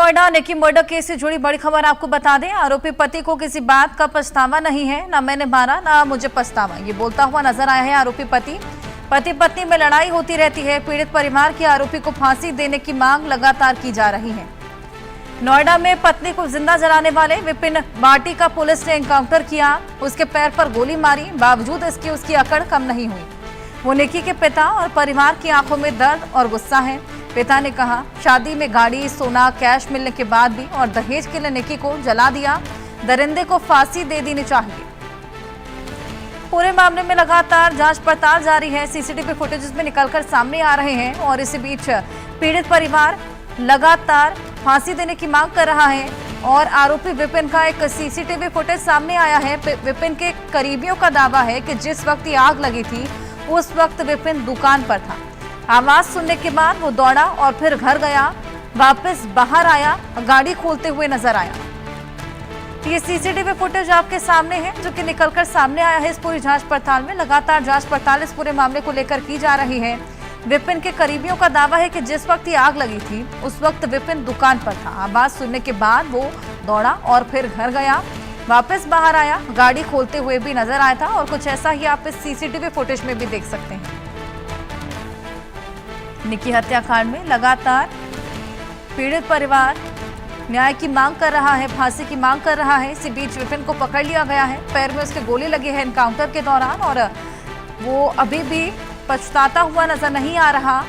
नोएडा निकी murder case से जुड़ी बड़ी खबर आपको बता दें। आरोपी पति को किसी बात का पछतावा नहीं है, ना मैंने मारा ना मुझे पछतावा, ये बोलता हुआ नजर आया है आरोपी पति पत्नी में लड़ाई होती रहती है। पीड़ित परिवार की आरोपी को फांसी देने की मांग लगातार की जा रही है। नोएडा में पत्नी को जिंदा जलाने वाले विपिन बाटी का पुलिस ने एनकाउंटर किया। उसके पैर पर गोली मारी, बावजूद इसकी उसकी अकड़ कम नहीं हुई। वो निकी के पिता और परिवार की आंखों में दर्द और गुस्सा है। पिता ने कहा, शादी में गाड़ी, सोना, कैश मिलने के बाद भी और दहेज के लिए निकी को जला दिया। दरिंदे को फांसी दे देनी चाहिए। पूरे मामले में लगातार जांच पड़ताल जारी है। सीसीटीवी फुटेज में निकलकर सामने आ रहे हैं और इसी बीच पीड़ित परिवार लगातार फांसी देने की मांग कर रहा है। और आरोपी विपिन का एक सीसीटीवी फुटेज सामने आया है। विपिन के करीबियों का दावा है कि जिस वक्त आग लगी थी उस वक्त विपिन दुकान पर था। आवाज सुनने के बाद वो दौड़ा और फिर घर गया, वापस बाहर आया, गाड़ी खोलते हुए नजर आया। ये सीसीटीवी फुटेज आपके सामने है जो कि निकलकर सामने आया है। इस पूरी जांच पड़ताल में लगातार जांच पड़ताल इस पूरे मामले को लेकर की जा रही है। विपिन के करीबियों का दावा है कि जिस वक्त आग लगी थी उस वक्त विपिन दुकान पर था। आवाज सुनने के बाद वो दौड़ा और फिर घर गया, वापस बाहर आया, गाड़ी खोलते हुए भी नजर आया था। और कुछ ऐसा ही आप इस सीसीटीवी फुटेज में भी देख सकते हैं। निकी हत्याकांड में लगातार पीड़ित परिवार न्याय की मांग कर रहा है, फांसी की मांग कर रहा है। इसी बीच विपिन को पकड़ लिया गया है। पैर में उसके गोली लगी है एनकाउंटर के दौरान और वो अभी भी पछताता हुआ नजर नहीं आ रहा।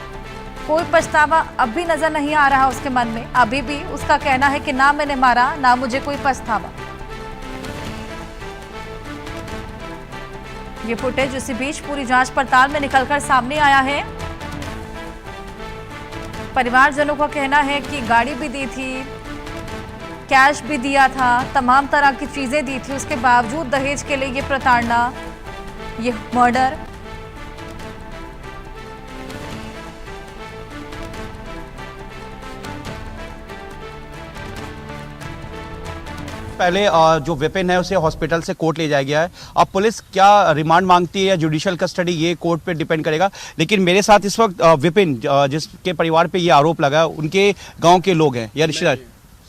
कोई पछतावा अब भी नजर नहीं आ रहा उसके मन में। अभी भी उसका कहना है कि ना मैंने मारा ना मुझे कोई पछतावा। ये फुटेज इसी बीच पूरी जांच पड़ताल में निकलकर सामने आया है। परिवारजनों का कहना है कि गाड़ी भी दी थी, कैश भी दिया था, तमाम तरह की चीजें दी थी, उसके बावजूद दहेज के लिए ये प्रताड़ना, ये मर्डर। पहले जो विपिन है उसे हॉस्पिटल से कोर्ट ले जाया गया है। अब पुलिस क्या रिमांड मांगती है या जुडिशियल कस्टडी, ये कोर्ट पे डिपेंड करेगा। लेकिन मेरे साथ इस वक्त विपिन, जिसके परिवार पे ये आरोप लगा, उनके गांव के लोग हैं या रिश्तेदार,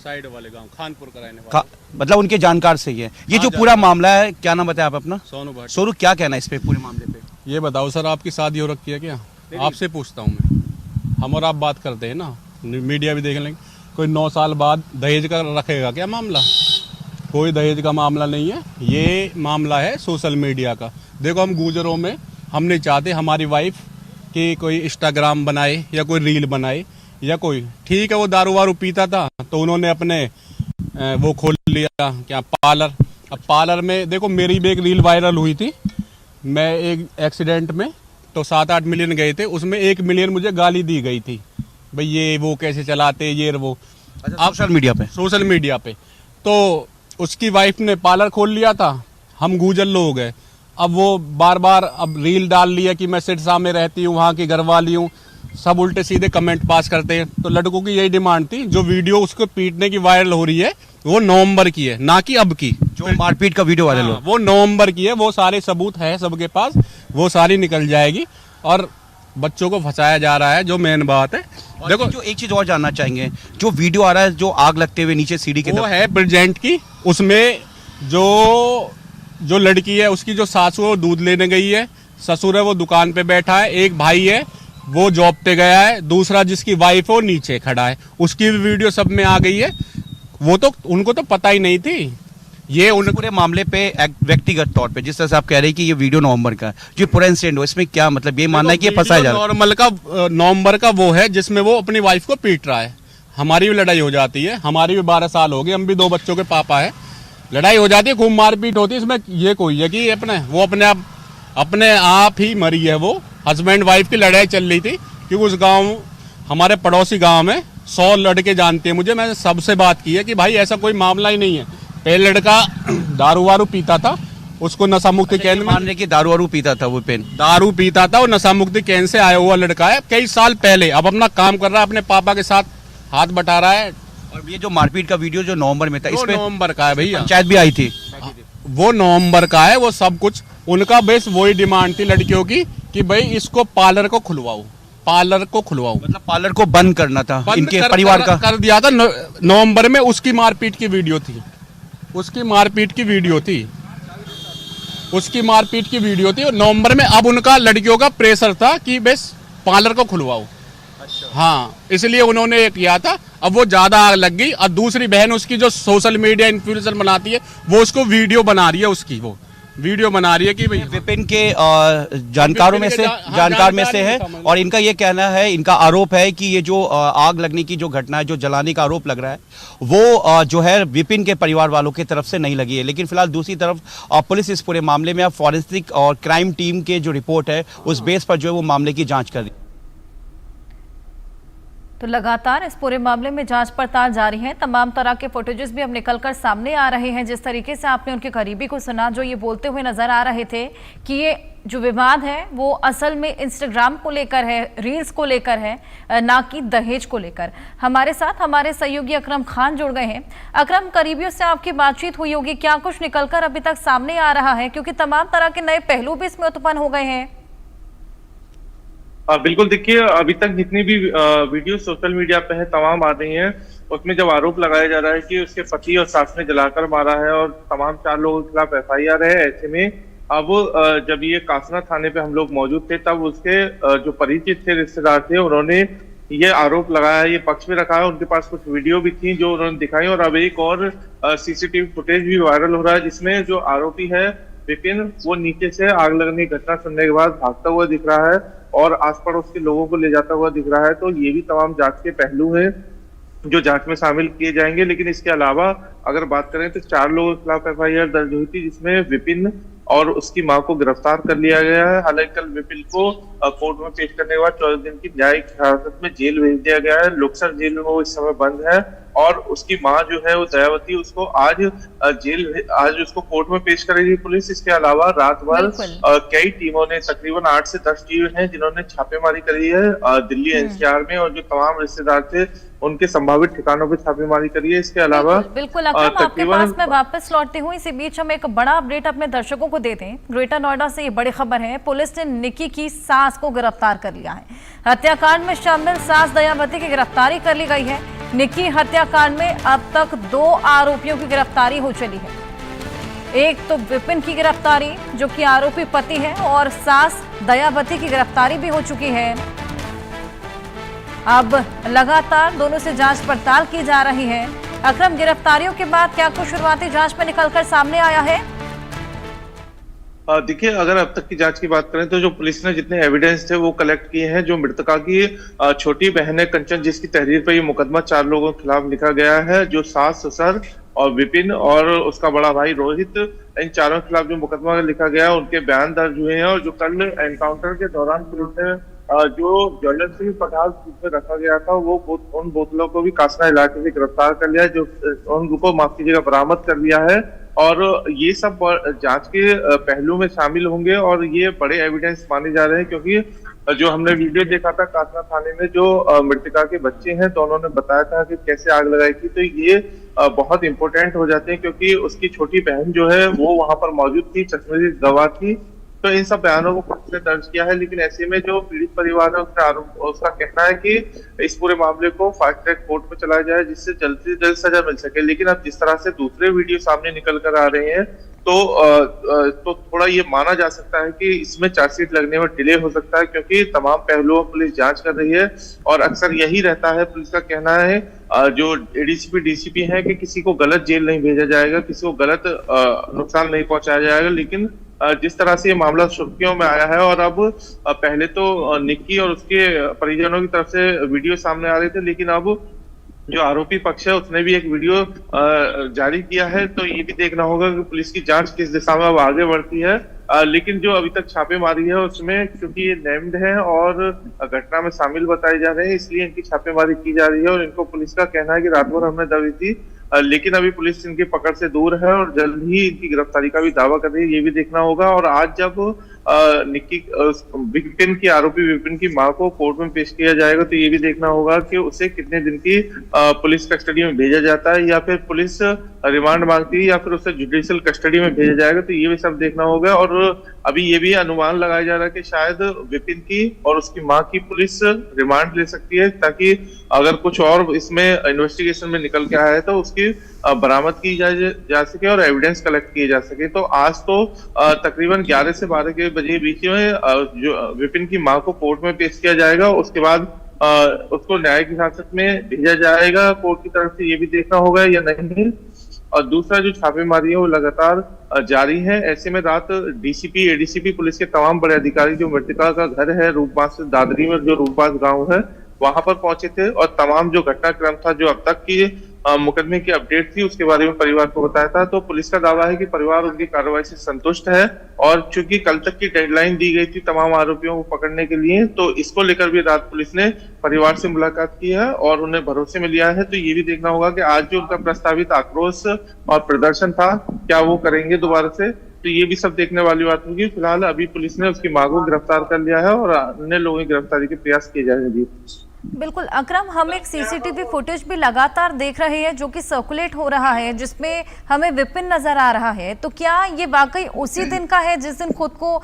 साइड वाले गांव, खानपुर का रहने वाला, मतलब उनके जानकार से ही है। ये जो पूरा मामला है, क्या नाम बताया आप अपना? सोनू भाटी। सोनू, क्या कहना है इस पे, पूरे मामले पे? ये बताओ सर, आपकी शादी हो रखी है क्या? आपसे पूछता हूँ मैं, हम और आप बात करते हैं ना, मीडिया भी देख लेंगे। कोई 9 साल बाद दहेज का रखेगा क्या मामला? कोई दहेज का मामला नहीं है, ये मामला है सोशल मीडिया का। देखो, हम गुजरों में हम नहीं चाहते हमारी वाइफ कि कोई इंस्टाग्राम बनाए या कोई रील बनाए या कोई, ठीक है वो दारू वारू पीता था तो उन्होंने अपने वो खोल लिया क्या, पार्लर। अब पार्लर में देखो, मेरी भी एक रील वायरल हुई थी। मैं एक एक्सीडेंट में तो 7-8 मिलियन गए थे, उसमें 1 मिलियन मुझे गाली दी गई थी, भाई ये वो कैसे चलाते, ये वो। आप सोशल मीडिया पे तो उसकी वाइफ ने पार्लर खोल लिया था, हम गुजर लोग हैं। अब वो बार बार अब रील डाल लिया कि मैं सिरसा में रहती हूँ, वहाँ की घरवाली हूँ, सब उल्टे सीधे कमेंट पास करते हैं। तो लड़कों की यही डिमांड थी, जो वीडियो उसको पीटने की वायरल हो रही है वो नवंबर की है, ना कि अब की। जो मारपीट का वीडियो वायरल हो, वो नवंबर की है। वो सारे सबूत है सबके पास, वो सारी निकल जाएगी और बच्चों को फंसाया जा रहा है, जो मेन बात है। देखो, जो एक चीज और जानना चाहेंगे, जो वीडियो आ रहा है जो आग लगते हुए नीचे सीढ़ी के, वो है प्रेजेंट की। उसमें जो लड़की है उसकी जो सासू है वो दूध लेने गई है, ससुर है वो दुकान पे बैठा है, एक भाई है वो जॉब पे गया है, दूसरा जिसकी वाइफ है वो नीचे खड़ा है। उसकी भी वीडियो सब में आ गई है। वो तो उनको तो पता ही नहीं थी। ये उन पूरे मामले पे व्यक्तिगत तौर पे जिस तरह से आप कह रहे हैं कि ये वीडियो नवंबर का है, जो पूरा इंसिडेंट हो, इसमें क्या मतलब ये मानना है कि फंसाया जा रहा है? नॉर्मल का नवंबर का वो है जिसमें वो अपनी वाइफ को पीट रहा है। हमारी भी लड़ाई हो जाती है, हमारी भी 12 साल हो गए, हम भी 2 बच्चों के पापा है। लड़ाई हो जाती है, खूब मारपीट होती है। इसमें ये कोई है कि अपने आप ही मरी है। वो हस्बैंड वाइफ की लड़ाई चल रही थी, क्योंकि उस गाँव, हमारे पड़ोसी गाँव में 100 लड़के जानते हैं मुझे। मैंने सबसे बात की है कि भाई ऐसा कोई मामला ही नहीं है। पहले लड़का दारू वारू पीता था, उसको नशा मुक्ति केंद्र में, मान रहे कि दारू वारू पीता था, वो पेन दारू पीता था, वो नशा मुक्ति केंद्र से आया हुआ लड़का है कई साल पहले। अब अपना काम कर रहा है, अपने पापा के साथ हाथ बटा रहा है। और ये जो मारपीट का वीडियो जो नवंबर में था, इसमें नवंबर का है भैया, पंचायत भी आई थी, वो नवंबर का है। वो सब कुछ उनका बेस वही डिमांड थी लड़कियों की कि भाई इसको पार्लर को खुलवाओ, पार्लर को खुलवाऊं। मतलब पार्लर को बंद करना था बंद इनके परिवार का कर दिया था। नवंबर में उसकी मारपीट की वीडियो थी, उसकी मारपीट की वीडियो थी, उसकी मारपीट की वीडियो थी। और नवंबर में अब उनका लड़कियों का प्रेशर था कि बस पार्लर को खुलवाओ। हाँ, इसलिए उन्होंने ये किया था। अब वो ज्यादा आग लग गई और दूसरी बहन उसकी जो सोशल मीडिया इन्फ्लुएंसर बनाती है वो उसको वीडियो बना रही है, उसकी वो वीडियो बना रही है कि भाई विपिन के जानकारों में से जानकार में से है। और इनका ये कहना है, इनका आरोप है कि ये जो आग लगने की जो घटना है, जो जलाने का आरोप लग रहा है, वो जो है विपिन के परिवार वालों की तरफ से नहीं लगी है। लेकिन फिलहाल दूसरी तरफ पुलिस इस पूरे मामले में अब फॉरेंसिक और क्राइम टीम के जो रिपोर्ट है उस बेस पर जो है वो मामले की जांच कर रही है। तो लगातार इस पूरे मामले में जांच पड़ताल जारी है। तमाम तरह के फुटेजेस भी अब निकलकर सामने आ रहे हैं। जिस तरीके से आपने उनके करीबी को सुना, जो ये बोलते हुए नजर आ रहे थे कि ये जो विवाद है वो असल में इंस्टाग्राम को लेकर है, रील्स को लेकर है, ना कि दहेज को लेकर। हमारे साथ हमारे सहयोगी अकरम खान जुड़ गए हैं। अकरम, करीबियों से आपकी बातचीत हुई होगी, क्या कुछ निकलकर अभी तक सामने आ रहा है, क्योंकि तमाम तरह के नए पहलू भी इसमें उत्पन्न हो गए हैं? बिल्कुल, देखिए अभी तक जितनी भी वीडियो सोशल मीडिया पे है तमाम आ रही हैं, उसमें जब आरोप लगाया जा रहा है कि उसके पति और सास ने जलाकर मारा है और तमाम 4 लोगों के खिलाफ FIR है। ऐसे में अब जब ये कासना थाने पे हम लोग मौजूद थे तब उसके जो परिचित थे, रिश्तेदार थे, उन्होंने ये आरोप लगाया, ये पक्ष में रखा है। उनके पास कुछ वीडियो भी थी जो उन्होंने दिखाई और अब एक और CCTV फुटेज भी वायरल हो रहा है जिसमें जो आरोपी है विपिन, वो नीचे से आग लगने की घटना सुनने के बाद भागता हुआ दिख रहा है और आस पड़ोस के लोगों को ले जाता हुआ दिख रहा है। तो ये भी तमाम जांच के पहलू हैं जो जांच में शामिल किए जाएंगे। लेकिन इसके अलावा अगर बात करें तो 4 लोगों के खिलाफ FIR दर्ज हुई थी, जिसमें विपिन और उसकी मां को गिरफ्तार कर लिया गया है। हालांकि कल विपिन को कोर्ट में पेश करने के बाद 14 दिन की न्यायिक हिरासत में जेल भेज दिया गया है। लोकसर जेल में वो इस समय बंद है और उसकी मां जो है वो दयावती, उसको आज उसको कोर्ट में पेश करेगी पुलिस। इसके अलावा रात भर कई टीमों ने, तकरीबन 8 से 10 टीम हैं जिन्होंने छापेमारी करी है दिल्ली NCR में, और जो तमाम रिश्तेदार थे उनके संभावित ठिकानों पर छापेमारी करी है। इसके अलावा बिल्कुल अकरम, आपके पास मैं वापस लौटती हूँ। इसी बीच हम एक बड़ा अपडेट अपने दर्शकों को देते हैं। ग्रेटर नोएडा से ये बड़ी खबर है, पुलिस ने निकी की सास को गिरफ्तार कर लिया है। हत्याकांड में शामिल सास दयावती की गिरफ्तारी कर ली गई है। निकी हत्याकांड में अब तक 2 आरोपियों की गिरफ्तारी हो चली है। एक तो विपिन की गिरफ्तारी जो कि आरोपी पति है, और सास दयावती की गिरफ्तारी भी हो चुकी है। अब लगातार दोनों से जांच पड़ताल की जा रही है। अकरम, गिरफ्तारियों के बाद क्या कुछ शुरुआती जांच में निकलकर सामने आया है? देखिए, अगर अब तक की जांच की बात करें तो जो पुलिस ने जितने एविडेंस थे वो कलेक्ट किए हैं। जो मृतका की छोटी बहन है कंचन, जिसकी तहरीर पर ये मुकदमा 4 लोगों के खिलाफ लिखा गया है, जो सास, ससुर और विपिन और उसका बड़ा भाई रोहित, इन चारों के खिलाफ जो मुकदमा लिखा गया है उनके बयान दर्ज हुए हैं। और जो कल एनकाउंटर के दौरान पुलिस ने जो ज्वेलर्स की पटाल में रखा गया था वो उन बोतलों को भी कासना इलाके से गिरफ्तार कर लिया है, जो उनको माफ कीजिएगा बरामद कर लिया है। और ये सब जांच के पहलू में शामिल होंगे और ये बड़े एविडेंस माने जा रहे हैं, क्योंकि जो हमने वीडियो देखा था कासना थाने में, जो मृतका के बच्चे हैं तो उन्होंने बताया था कि कैसे आग लगाई थी। तो ये बहुत इंपॉर्टेंट हो जाते हैं क्योंकि उसकी छोटी बहन जो है वो वहां पर मौजूद थी, चश्मे गवाह थी। तो इन सब बयानों को पुलिस ने दर्ज किया है। लेकिन ऐसे में जो पीड़ित परिवार है उसका कहना है कि इस पूरे मामले को फास्ट ट्रैक कोर्ट में चलाया जाए जिससे जल्द से जल्द सजा मिल सके। लेकिन अब जिस तरह से दूसरे वीडियो सामने निकल कर आ रहे हैं तो थोड़ा ये माना जा सकता है कि इसमें चार्जशीट लगने में डिले हो सकता है, क्योंकि तमाम पहलुओं पर पुलिस जांच कर रही है। और अक्सर यही रहता है, पुलिस का कहना है जो ADCP DCP है कि किसी को गलत जेल नहीं भेजा जाएगा, किसी को गलत नुकसान नहीं पहुंचाया जाएगा। लेकिन जिस तरह से ये मामला सुर्खियों में आया है और अब पहले तो निक्की और उसके परिजनों की तरफ से वीडियो सामने आ रहे थे, लेकिन अब जो आरोपी पक्ष है उसने भी एक वीडियो जारी किया है। तो ये भी देखना होगा कि पुलिस की जांच किस दिशा में अब आगे बढ़ती है। लेकिन जो अभी तक छापेमारी है उसमें, क्योंकि ये नेम्ड है और घटना में शामिल बताए जा रहे हैं, इसलिए इनकी छापेमारी की जा रही है। और इनको पुलिस का कहना है कि रात भर हमने दबी थी, लेकिन अभी पुलिस इनकी पकड़ से दूर है और जल्द ही इनकी गिरफ्तारी का भी दावा कर रही है, ये भी देखना होगा। और आज जब विपिन की आरोपी विपिन की मां को कोर्ट में पेश किया जाएगा, तो ये भी देखना होगा कि उसे कितने दिन की पुलिस कस्टडी में भेजा जाता है, या फिर पुलिस रिमांड मांगती है, या फिर उसे जुडिशियल कस्टडी में भेजा जाएगा, तो ये भी सब देखना होगा। और अभी ये भी अनुमान लगाया जा रहा है कि शायद विपिन की और उसकी मां की पुलिस रिमांड ले सकती है, ताकि अगर कुछ और इसमें इन्वेस्टिगेशन में निकल के आया है तो उसकी बरामद की जा सके और एविडेंस कलेक्ट किए जा सके। तो आज तो तकरीबन 11 से 12 के बजे बीच में जो विपिन की मां को कोर्ट में पेश किया जाएगा, उसके बाद उसको न्यायिक हिरासत में भेजा जाएगा कोर्ट की तरफ से, ये भी देखना होगा या नहीं। और दूसरा जो छापेमारी है वो लगातार जारी है। ऐसे में रात डीसीपी एडीसीपी पुलिस के तमाम बड़े अधिकारी जो मृतका का घर है रूपबास दादरी में, जो रूपबास गांव है, वहां पर पहुंचे थे और तमाम जो घटनाक्रम था, जो अब तक की मुकदमे की अपडेट थी, उसके बारे में परिवार को बताया था। तो पुलिस का दावा है कि परिवार उनकी कार्रवाई से संतुष्ट है, और चूंकि कल तक की डेडलाइन दी गई थी तमाम आरोपियों को पकड़ने के लिए, तो इसको लेकर भी रात पुलिस ने परिवार से मुलाकात की है और उन्हें भरोसे में लिया है। तो ये भी देखना होगा कि आज जो उनका प्रस्तावित आक्रोश और प्रदर्शन था, क्या वो करेंगे दोबारा से, तो ये भी सब देखने वाली बात होगी। फिलहाल अभी पुलिस ने उसकी मां को गिरफ्तार कर लिया है और अन्य लोगों की गिरफ्तारी के प्रयास किए जा रहे हैं। जी बिल्कुल अकरम, हम एक सीसीटीवी फुटेज भी लगातार देख रहे हैं जो कि सर्कुलेट हो रहा है, जिसमें हमें विपिन नजर आ रहा है। तो क्या ये वाकई उसी दिन का है जिस दिन खुद को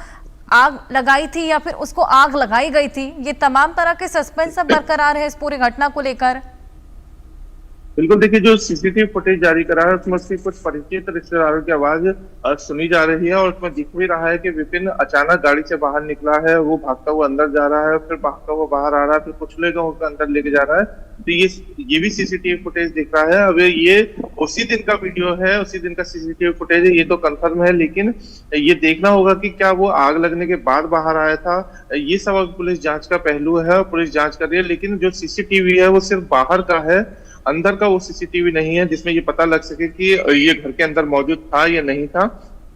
आग लगाई थी, या फिर उसको आग लगाई गई थी? ये तमाम तरह के सस्पेंस अब बरकरार है इस पूरी घटना को लेकर। बिल्कुल, देखिए जो सीसीटीवी फुटेज जारी करा है उसमें से कुछ परिचित रिश्तेदारों की आवाज सुनी जा रही है, और उसमें दिख भी रहा है कि विपिन अचानक गाड़ी से बाहर निकला है, वो भागता हुआ अंदर जा रहा है, फिर भागता हुआ बाहर आ रहा है, फिर कुछ लोगों को अंदर लेके जा रहा है। तो ये भी सीसीटीवी फुटेज दिख रहा है। अब ये उसी दिन का वीडियो है, उसी दिन का सीसीटीवी फुटेज है, ये तो कंफर्म है, लेकिन ये देखना होगा कि क्या वो आग लगने के बाद बाहर आया था। ये सब अब पुलिस जांच का पहलू है, पुलिस जांच कर रही है, लेकिन जो सीसीटीवी है वो सिर्फ बाहर का है, अंदर का वो सीसीटीवी नहीं है जिसमें ये पता लग सके कि ये घर के अंदर मौजूद था या नहीं था।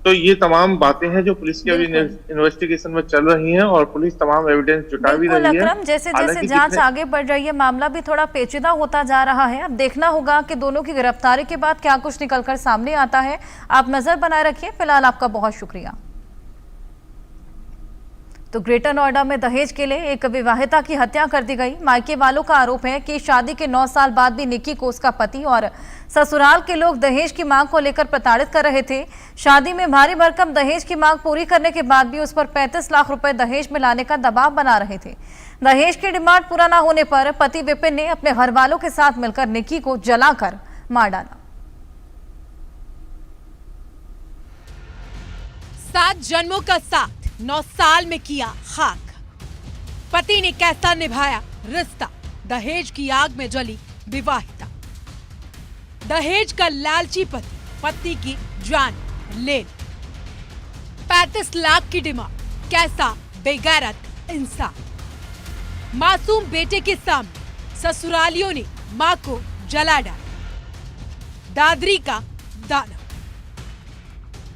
तो ये तमाम बातें हैं जो पुलिस की अभी इन्वेस्टिगेशन में चल रही हैं, और पुलिस तमाम एविडेंस जुटा भी रही है। अकरम, जैसे जैसे जांच आगे बढ़ रही है, मामला भी थोड़ा पेचीदा होता जा रहा है। अब देखना होगा कि दोनों की गिरफ्तारी के बाद क्या कुछ निकलकर सामने आता है। आप नजर बनाए रखिए। फिलहाल आपका बहुत शुक्रिया। तो ग्रेटर नोएडा में दहेज के लिए एक विवाहिता की हत्या कर दी गई। मायके वालों का आरोप है कि शादी के 9 साल बाद भी निक्की को उसका पति और ससुराल के लोग दहेज की मांग को लेकर प्रताड़ित कर रहे थे। शादी में भारी भरकम दहेज की मांग पूरी करने के बाद भी उस पर 35 लाख रुपए दहेज में लाने का दबाव बना रहे थे। दहेज की डिमांड पूरा न होने पर पति विपिन ने अपने घर वालों के साथ मिलकर निक्की को जलाकर मार डाला। 7 जन्मों का साथ 9 साल में किया खाक। पति ने कैसा निभाया रिश्ता, दहेज की आग में जली विवाहिता। दहेज का लालची पति की जान ले। 35 लाख की डिमांड, कैसा बेगैरत इंसान। मासूम बेटे के सामने ससुरालियों ने मां को जला डाला। दादरी का दानव।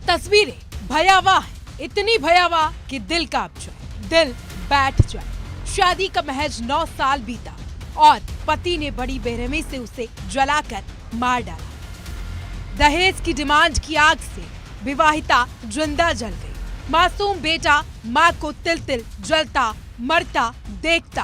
तस्वीरें भयावह है, इतनी भयावह कि दिल कांप जाए, दिल बैठ जाए। शादी का महज 9 साल बीता और पति ने बड़ी बेरहमी से उसे जलाकर मार डाला। दहेज की डिमांड की आग से विवाहिता जिंदा जल गई। मासूम बेटा मां को तिल तिल जलता मरता देखता